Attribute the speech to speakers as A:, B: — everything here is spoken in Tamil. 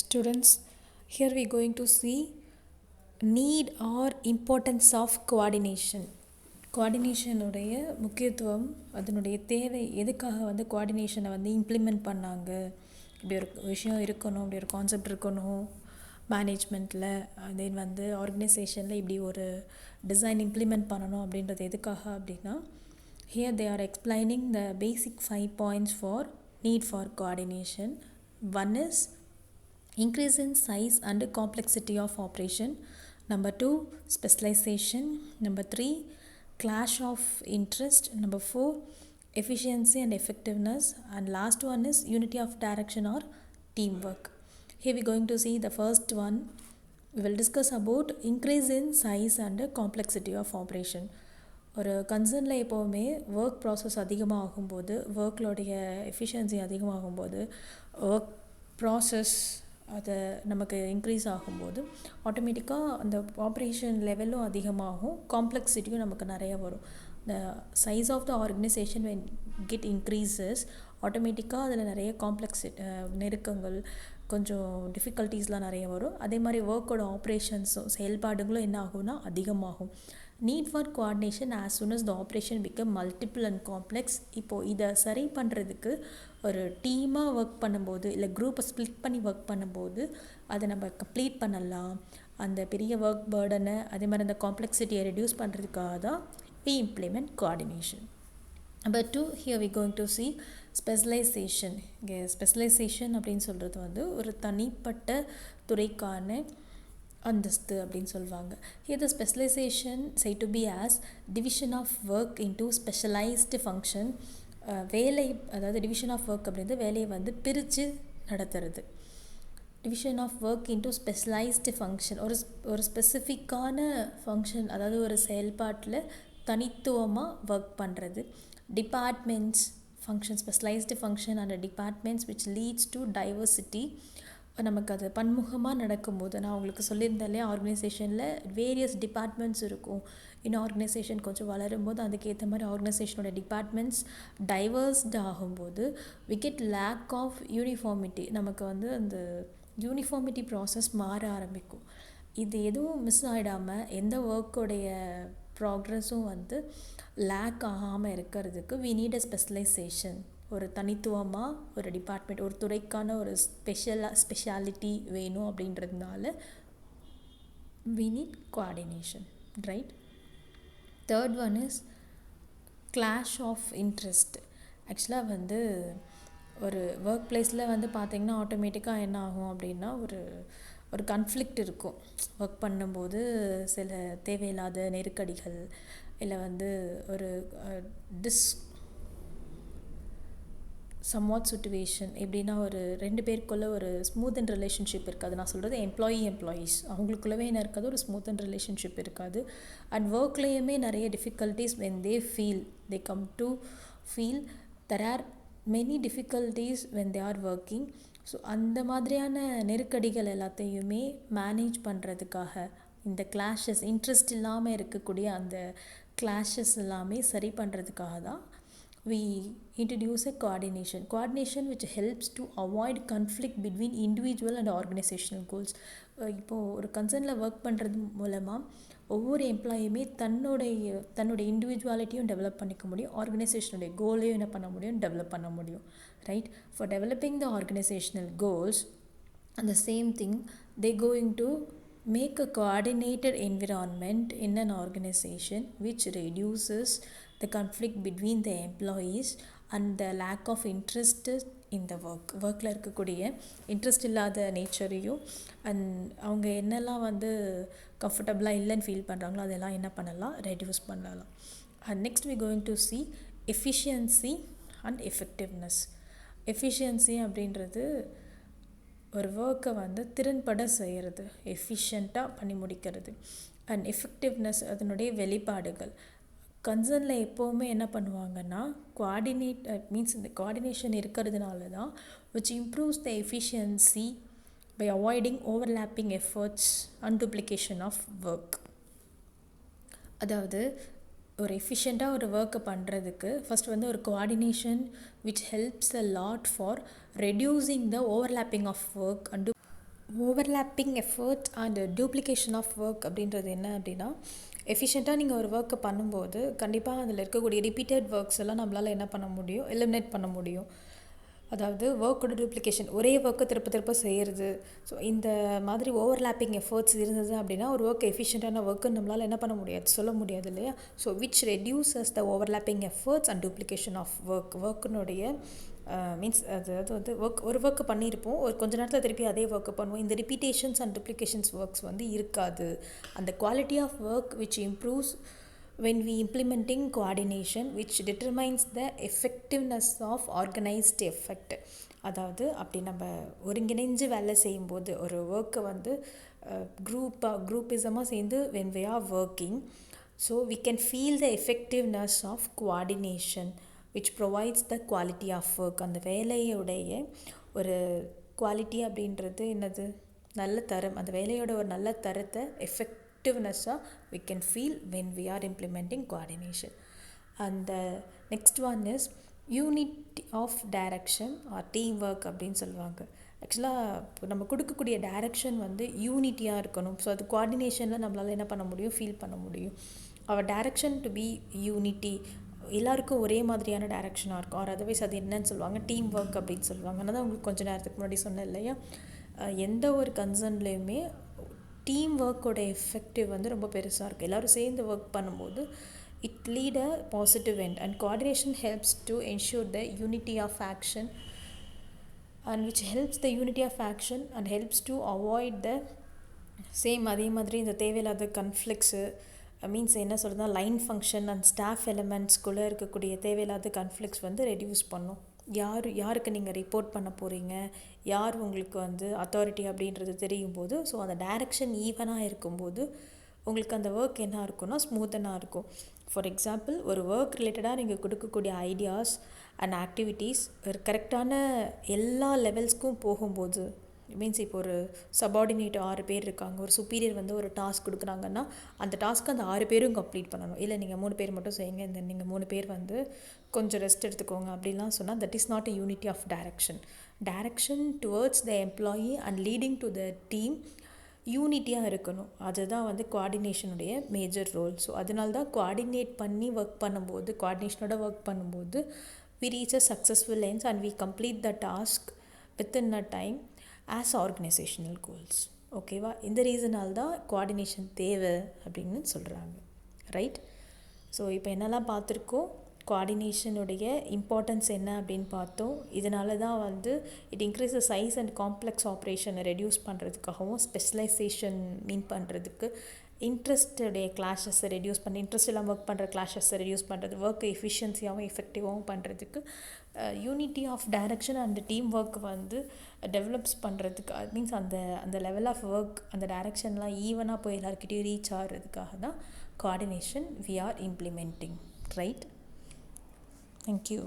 A: Students, here we going to see need or importance of coordination. கோஆர்டினேஷனுடைய முக்கியத்துவம், அதனுடைய தேவை, எதுக்காக வந்து கோஆர்டினேஷனை வந்து இம்ப்ளிமெண்ட் பண்ணாங்க, இப்படி ஒரு விஷயம் இருக்கணும், இப்படி ஒரு கான்செப்ட் இருக்கணும் மேனேஜ்மெண்ட்டில், தென் வந்து ஆர்கனைசேஷனில் இப்படி ஒரு டிசைன் இம்ப்ளிமெண்ட் பண்ணணும் அப்படின்றது எதுக்காக அப்படின்னா, here they are explaining the basic 5 points for need for coordination. One is increase in size and complexity of operation. Number 2, specialization. Number 3, clash of interest. Number 4, efficiency and effectiveness. And last one is unity of direction or teamwork. Here we are going to see the first one. We will discuss about increase in size and complexity of operation. ஒரு கன்சர்னில் எப்போவுமே ஒர்க் ப்ராசஸ் அதிகமாக ஆகும்போது, ஒர்க்லோடைய எஃபிஷியன்சி அதிகமாகும்போது, ஒர்க் ப்ராசஸ் அதை நமக்கு இன்க்ரீஸ் ஆகும்போது ஆட்டோமேட்டிக்காக அந்த ஆப்ரேஷன் லெவலும் அதிகமாகும், காம்ப்ளெக்சிட்டியும் நமக்கு நிறைய வரும். The size of the organisation when get increases, ஆட்டோமேட்டிக்காக அதில் நிறைய நெருக்கங்கள், கொஞ்சம் டிஃபிகல்ட்டிஸ்லாம் நிறைய வரும். அதே மாதிரி ஒர்க்கோட ஆப்ரேஷன்ஸும் செயல்பாடுகளும் என்ன ஆகும்னா அதிகமாகும். Need for coordination as soon as the operation become multiple and complex. இப்போது இதை சரி பண்ணுறதுக்கு ஒரு டீமாக ஒர்க் பண்ணும்போது, இல்லை குரூப்பை ஸ்ப்ளிட் பண்ணி ஒர்க் பண்ணும்போது அதை நம்ம கம்ப்ளீட் பண்ணலாம். அந்த பெரிய ஒர்க் பேர்டனை, அதே மாதிரி அந்த காம்ப்ளெக்சிட்டியை ரெடியூஸ் பண்ணுறதுக்காக தான் we implement coordination. Number 2, here we going to see specialization. இங்கே ஸ்பெஷலைசேஷன் அப்படின்னு சொல்கிறது வந்து ஒரு தனிப்பட்ட துறைக்கான அந்தஸ்து அப்படின்னு சொல்லுவாங்க. Here the specialization said to be as division of work into specialized function. வேலை, அதாவது டிவிஷன் ஆஃப் ஒர்க் அப்படின்றது வேலையை வந்து பிரித்து நடத்துறது. Division of work into specialised function, ஒரு ஸ்பெசிஃபிக்கான ஃபங்க்ஷன், அதாவது ஒரு செயல்பாட்டில் தனித்துவமாக ஒர்க் பண்ணுறது. Departments function, specialised function and departments which leads to diversity. நமக்கு அது பன்முகமாக நடக்கும்போது, நான் உங்களுக்கு சொல்லியிருந்தேன் இல்லையா, ஆர்கனைசேஷனில் வேரியஸ் டிபார்ட்மெண்ட்ஸ் இருக்கும். இன்னும் ஆர்கனைசேஷன் கொஞ்சம் வளரும்போது அதுக்கேற்ற மாதிரி ஆர்கனைசேஷனோட டிபார்ட்மெண்ட்ஸ் டைவர்ஸ்டு ஆகும்போது we get lack of uniformity. நமக்கு வந்து அந்த யூனிஃபார்மிட்டி ப்ராசஸ் மாற ஆரம்பிக்கும். இது எதுவும் மிஸ் ஆகிடாமல், எந்த ஒர்க்கோடைய ப்ராக்ரஸும் வந்து லேக் ஆகாமல் இருக்கிறதுக்கு we need a specialization. ஒரு தனித்துவமாக ஒரு டிபார்ட்மெண்ட், ஒரு துறைக்கான ஒரு ஸ்பெஷாலிட்டி வேணும் அப்படின்றதுனால we need coordination, right? Third one is clash of interest. ஆக்சுவலாக வந்து ஒரு ஒர்க் பிளேஸில் வந்து பார்த்திங்கன்னா ஆட்டோமேட்டிக்காக என்ன ஆகும் அப்படின்னா, ஒரு கான்ஃப்ளிக்ட் இருக்கும். ஒர்க் பண்ணும்போது சில தேவையில்லாத நெருக்கடிகள், இல்லை வந்து ஒரு சம்வாட் சுச்சுவேஷன். எப்படின்னா, ஒரு ரெண்டு பேருக்குள்ளே ஒரு ஸ்மூத் அண்ட் ரிலேஷன்ஷிப் இருக்காது. நான் சொல்கிறது எம்ப்ளாயீஸ் அவங்களுக்குள்ளவே என்ன இருக்காது, ஒரு ஸ்மூத் அண்ட் ரிலேஷன்ஷிப் இருக்காது. அண்ட் ஒர்க்லேயுமே நிறைய difficulties when they come to feel there are many difficulties when they are working. So அந்த மாதிரியான நெருக்கடிகள் எல்லாத்தையுமே மேனேஜ் பண்ணுறதுக்காக இந்த கிளாஷஸ், இன்ட்ரெஸ்ட் இல்லாமல் இருக்கக்கூடிய அந்த கிளாஷஸ் எல்லாமே சரி பண்ணுறதுக்காக தான் we introduce a coordination which helps to avoid conflict between individual and organizational goals. இப்போது ஒரு கன்சர்னில் ஒர்க் பண்ணுறது மூலமாக ஒவ்வொரு எம்ப்ளாயுமே தன்னுடைய இண்டிவிஜுவாலிட்டியும் டெவலப் பண்ணிக்க முடியும், ஆர்கனைசேஷனுடைய கோலையும் என்ன பண்ண முடியும், டெவலப் பண்ண முடியும், right? For developing the organisational goals and the same thing they going to make a coordinated environment in an organization which reduces the conflict between the employees and the lack of interest in the ஒர்க்கில் இருக்கக்கூடிய இன்ட்ரெஸ்ட் இல்லாத நேச்சரையும் அண்ட் அவங்க என்னெல்லாம் வந்து கம்ஃபர்டபுளாக இல்லைன்னு ஃபீல் பண்ணுறாங்களோ அதெல்லாம் என்ன பண்ணலாம், ரெடியூஸ் பண்ணலாம். And next we going to see efficiency and effectiveness. Efficiency அப்படின்றது ஒரு ஒர்க்கை வந்து திறன்பட செய்கிறது, எஃபிஷியண்ட்டாக பண்ணி முடிக்கிறது. அண்ட் எஃபெக்டிவ்னஸ் அதனுடைய வெளிப்பாடுகள். கன்சர்னில் எப்போவுமே என்ன பண்ணுவாங்கன்னா, இந்த கோஆர்டினேஷன் இருக்கிறதுனால தான் which improves the efficiency by avoiding overlapping efforts and duplication of work. அதாவது ஒரு எஃபிஷியண்ட்டாக ஒரு ஒர்க்கை பண்ணுறதுக்கு ஃபஸ்ட் வந்து ஒரு coordination which helps a lot for reducing the overlapping of work and overlapping effort and duplication of work அப்படின்றது என்ன அப்படின்னா, எஃபிஷியண்ட்டாக நீங்கள் ஒரு ஒர்க்கை பண்ணும்போது கண்டிப்பாக அதில் இருக்கக்கூடிய ரிப்பீட்டட் ஒர்க்ஸ் எல்லாம் நம்மளால் என்ன பண்ண முடியும், எலிமினேட் பண்ண முடியும். அதாவது ஒர்க்கோட டூப்ளிகேஷன், ஒரே ஒர்க்கை திருப்ப திருப்ப செய்கிறது. ஸோ இந்த மாதிரி ஓவர்லாப்பிங் எஃபர்ட்ஸ் இருந்தது அப்படின்னா ஒரு ஒர்க் எஃபிஷியண்ட்டான ஒர்க்கு நம்மளால் என்ன பண்ண முடியாது, சொல்ல முடியாது இல்லையா. So which reduces the overlapping efforts and duplication of ஒர்க்கினுடைய மீன்ஸ் அதாவது வந்து ஒரு ஒர்க்கு பண்ணியிருப்போம், ஒரு கொஞ்ச நேரத்தில் திருப்பி அதே ஒர்க்கு பண்ணுவோம். இந்த ரிப்பீட்டேஷன்ஸ் அண்ட் டூப்ளிகேஷன்ஸ் ஒர்க்ஸ் வந்து இருக்காது. அந்த quality of work which improves when we implementing coordination which determines the effectiveness of organized effect. அதாவது அப்படி நம்ம ஒருங்கிணைஞ்சு வேலை செய்யும்போது ஒரு ஒர்க்கை வந்து குரூப்பிசமாக சேர்ந்து when we are working, so we can feel the effectiveness of coordination which provides the quality of work. அந்த வேலையுடைய ஒரு குவாலிட்டி அப்படின்றது என்னது, நல்ல தரம். அந்த வேலையோட ஒரு நல்ல தரத்தை effectiveness we can feel when we are implementing coordination. And the next one is unity of direction or teamwork அப்படின்னு சொல்லுவாங்க. ஆக்சுவலாக இப்போ நம்ம கொடுக்கக்கூடிய டைரக்ஷன் வந்து யூனிட்டியாக இருக்கணும். ஸோ அது கோஆர்டினேஷனில் நம்மளால் என்ன பண்ண முடியும், ஃபீல் பண்ண முடியும். அவர் டைரக்ஷன் டு பி யூனிட்டி, எல்லாருக்கும் ஒரே மாதிரியான டைரக்ஷனாக இருக்கும். ஆர் அதர்வைஸ் அது என்னன்னு சொல்லுவாங்க, டீம் ஒர்க் அப்படின்னு சொல்லுவாங்க. ஆனால் தான் உங்களுக்கு கொஞ்சம் நேரத்துக்கு முன்னாடி சொன்னேன் இல்லையா, எந்த ஒரு கன்சர்ன்லேயுமே டீம் ஒர்க்கோட எஃபெக்டிவ் வந்து ரொம்ப பெருசாக இருக்குது. எல்லோரும் சேர்ந்து ஒர்க் பண்ணும்போது it lead a positive end. And coordination helps to ensure the unity of action and which helps the unity of action and helps to avoid the same. அதே மாதிரி இந்த தேவையில்லாத கன்ஃப்ளிக்ஸு, மீன்ஸ் என்ன சொல்கிறதுனா லைன் ஃபங்க்ஷன் அண்ட் ஸ்டாஃப் எலிமெண்ட்ஸ்குள்ளே இருக்கக்கூடிய தேவையில்லாத கன்ஃப்ளிக்ஸ் வந்து ரெடியூஸ் பண்ணும். யாருக்கு நீங்கள் ரிப்போர்ட் பண்ண போகிறீங்க, யார் உங்களுக்கு வந்து அத்தாரிட்டி அப்படின்றது தெரியும் போது, ஸோ அந்த டைரக்ஷன் ஈவனாக இருக்கும்போது உங்களுக்கு அந்த ஒர்க் என்ன இருக்குன்னா ஸ்மூத்தனாக இருக்கும். ஃபார் எக்ஸாம்பிள், ஒரு ஒர்க் ரிலேட்டடாக நீங்கள் கொடுக்கக்கூடிய ஐடியாஸ் அண்ட் ஆக்டிவிட்டீஸ் ஒரு கரெக்டான எல்லா லெவல்ஸ்க்கும் போகும்போது, மீன்ஸ் இப்போ ஒரு சபார்டினேட் 6 பேர் இருக்காங்க, ஒரு சுப்பீரியர் வந்து ஒரு டாஸ்க் கொடுக்குறாங்கன்னா அந்த டாஸ்க்கு அந்த 6 பேரும் கம்ப்ளீட் பண்ணணும். இல்லை நீங்கள் 3 பேர் மட்டும் செய்யுங்க, இந்த நீங்கள் 3 பேர் வந்து கொஞ்சம் ரெஸ்ட் எடுத்துக்கோங்க அப்படின்லாம் சொன்னால் that is not a unity of direction towards the employee and leading to the team யூனிட்டியாக இருக்கணும். அதுதான் வந்து கோஆர்டினேஷனுடைய மேஜர் ரோல். ஸோ அதனால தான் கோஆர்டினேட் பண்ணி ஒர்க் பண்ணும்போது, கோஆர்டினேஷனோட ஒர்க் பண்ணும்போது we reach a successful ends and we complete the task within a time as organizational goals. ஓகேவா? இந்த ரீசனால் தான் கோஆர்டினேஷன் தேவை அப்படின்னு சொல்கிறாங்க. ரைட்? ஸோ இப்போ என்னெல்லாம் பார்த்துருக்கோம், கோஆர்டினேஷனுடைய இம்பார்ட்டன்ஸ் என்ன அப்படின்னு பார்த்தோம். இதனால தான் வந்து it increase the size and complex ஆப்ரேஷனை ரெடியூஸ் பண்ணுறதுக்காகவும், ஸ்பெஷலைசேஷன் மீன் பண்ணுறதுக்கு, இன்ட்ரெஸ்டுடைய கிளாஷஸை ரெடியூஸ் பண்ணி இன்ட்ரெஸ்ட் இல்லாமல் ஒர்க் பண்ணுற கிளாஷஸை ரெடியூஸ் பண்ணுறது, ஒர்க்கை எஃபிஷியன்சியாகவும் எஃபெக்டிவாகவும் பண்ணுறதுக்கு, unity of direction and team work வந்து டெவலப்ஸ் பண்ணுறதுக்கு, மீன்ஸ் அந்த லெவல் ஆஃப் ஒர்க் அந்த டைரக்ஷன்லாம் ஈவனாக போய் எல்லாருக்கிட்டையும் ரீச் ஆகிறதுக்காக தான் coordination we are implementing. Right? Thank you.